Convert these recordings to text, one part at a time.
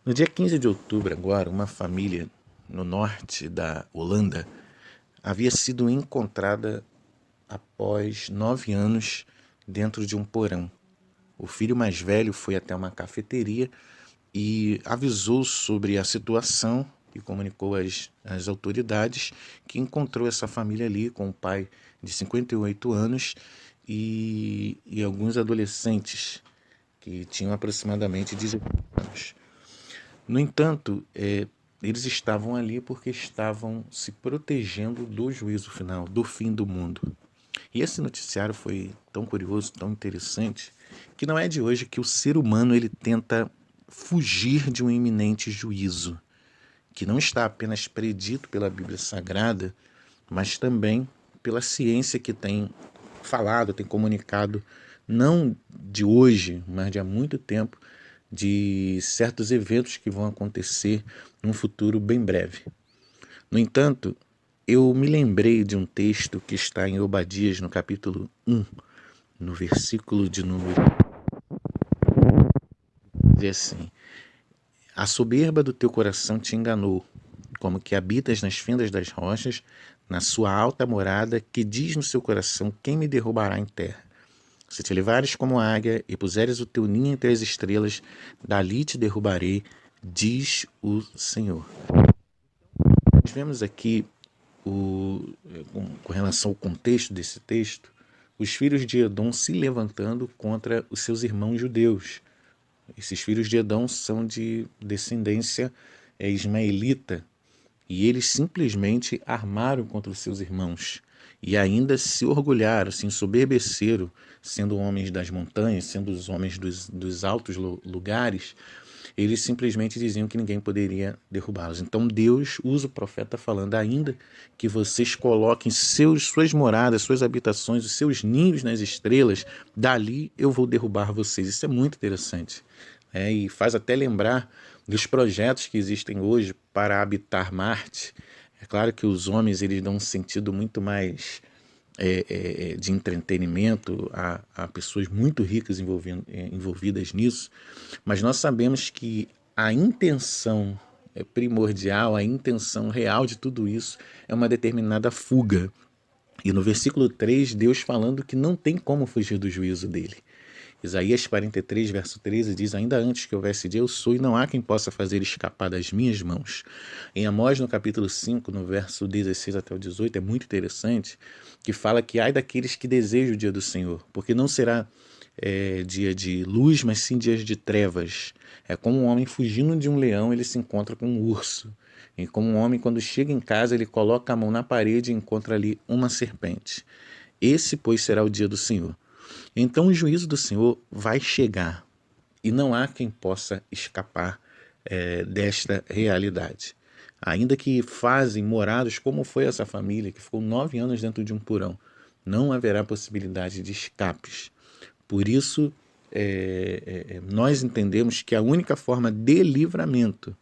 No dia 15 de outubro, agora, uma família no norte da Holanda havia sido encontrada após 9 anos dentro de um porão. O filho mais velho foi até uma cafeteria e avisou sobre a situação e comunicou às autoridades que encontrou essa família ali com o pai de 58 anos e alguns adolescentes que tinham aproximadamente 18 anos. No entanto, eles estavam ali porque estavam se protegendo do juízo final, do fim do mundo. E esse noticiário foi tão curioso, tão interessante, que não é de hoje que o ser humano ele tenta fugir de um iminente juízo, que não está apenas predito pela Bíblia Sagrada, mas também pela ciência que tem falado, tem comunicado, não de hoje, mas de há muito tempo, de certos eventos que vão acontecer num futuro bem breve. No entanto, eu me lembrei de um texto que está em Obadias, no capítulo 1, no versículo de número, diz assim: A soberba do teu coração te enganou, como que habitas nas fendas das rochas, na sua alta morada, que diz no seu coração: quem me derrubará em terra? Se te levares como águia e puseres o teu ninho entre as estrelas, dali te derrubarei, diz o Senhor. Nós vemos aqui, com relação ao contexto desse texto, os filhos de Edom se levantando contra os seus irmãos judeus. Esses filhos de Edom são de descendência ismaelita e eles simplesmente armaram contra os seus irmãos e ainda se orgulharam, se ensoberbeceram, sendo homens das montanhas, sendo os homens dos altos lugares. Eles simplesmente diziam que ninguém poderia derrubá-los. Então Deus usa o profeta falando: ainda que vocês coloquem suas moradas, suas habitações, os seus ninhos nas estrelas, dali eu vou derrubar vocês. Isso é muito interessante. E faz até lembrar dos projetos que existem hoje para habitar Marte. É claro que os homens eles dão um sentido muito mais de entretenimento a pessoas muito ricas envolvidas nisso, mas nós sabemos que a intenção primordial, a intenção real de tudo isso é uma determinada fuga. E no versículo 3, Deus falando que não tem como fugir do juízo dele. Isaías 43, verso 13 diz: ainda antes que houvesse dia eu sou, e não há quem possa fazer escapar das minhas mãos. Em Amós, no capítulo 5, no verso 16 até o 18, é muito interessante, que fala que ai daqueles que desejam o dia do Senhor, porque não será dia de luz, mas sim dias de trevas. É como um homem fugindo de um leão, ele se encontra com um urso. E como um homem, quando chega em casa, ele coloca a mão na parede e encontra ali uma serpente. Esse, pois, será o dia do Senhor. Então o juízo do Senhor vai chegar e não há quem possa escapar desta realidade. Ainda que fazem morados como foi essa família que ficou 9 anos dentro de um porão, não haverá possibilidade de escapes. Por isso, nós entendemos que a única forma de livramento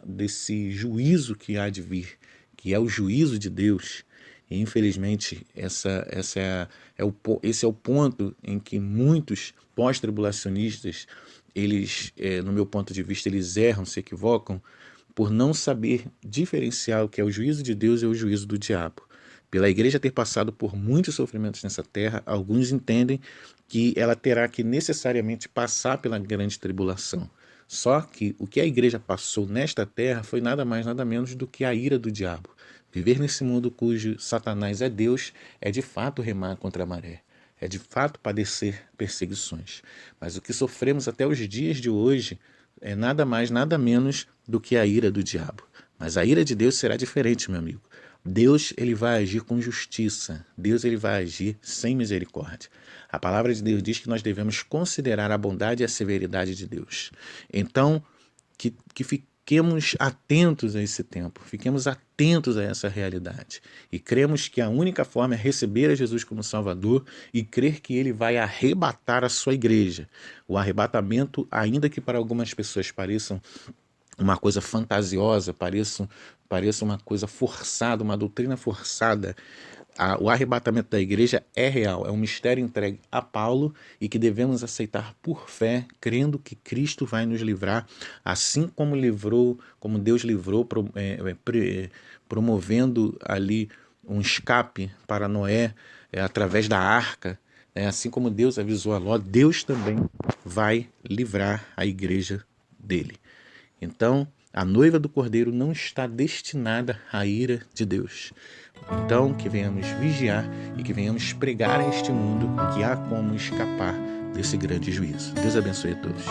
desse juízo que há de vir, que é o juízo de Deus. E infelizmente esse é o ponto em que muitos pós-tribulacionistas, eles, no meu ponto de vista, eles erram, se equivocam, por não saber diferenciar o que é o juízo de Deus e o juízo do diabo. Pela igreja ter passado por muitos sofrimentos nessa terra, alguns entendem que ela terá que necessariamente passar pela grande tribulação. Só que o que a igreja passou nesta terra foi nada mais, nada menos do que a ira do diabo. Viver nesse mundo cujo Satanás é Deus é de fato remar contra a maré. É de fato padecer perseguições. Mas o que sofremos até os dias de hoje é nada mais, nada menos do que a ira do diabo. Mas a ira de Deus será diferente, meu amigo. Deus ele vai agir com justiça. Deus ele vai agir sem misericórdia. A palavra de Deus diz que nós devemos considerar a bondade e a severidade de Deus. Então, que fiquemos atentos a esse tempo, fiquemos atentos a essa realidade e cremos que a única forma é receber a Jesus como Salvador e crer que Ele vai arrebatar a sua igreja. O arrebatamento, ainda que para algumas pessoas pareçam uma coisa fantasiosa, pareça uma coisa forçada, uma doutrina forçada. O arrebatamento da igreja é real, é um mistério entregue a Paulo e que devemos aceitar por fé, crendo que Cristo vai nos livrar, assim como Deus livrou, promovendo ali um escape para Noé através da arca, assim como Deus avisou a Ló, Deus também vai livrar a igreja dele. Então, a noiva do Cordeiro não está destinada à ira de Deus. Então, que venhamos vigiar e que venhamos pregar a este mundo que há como escapar desse grande juízo. Deus abençoe a todos.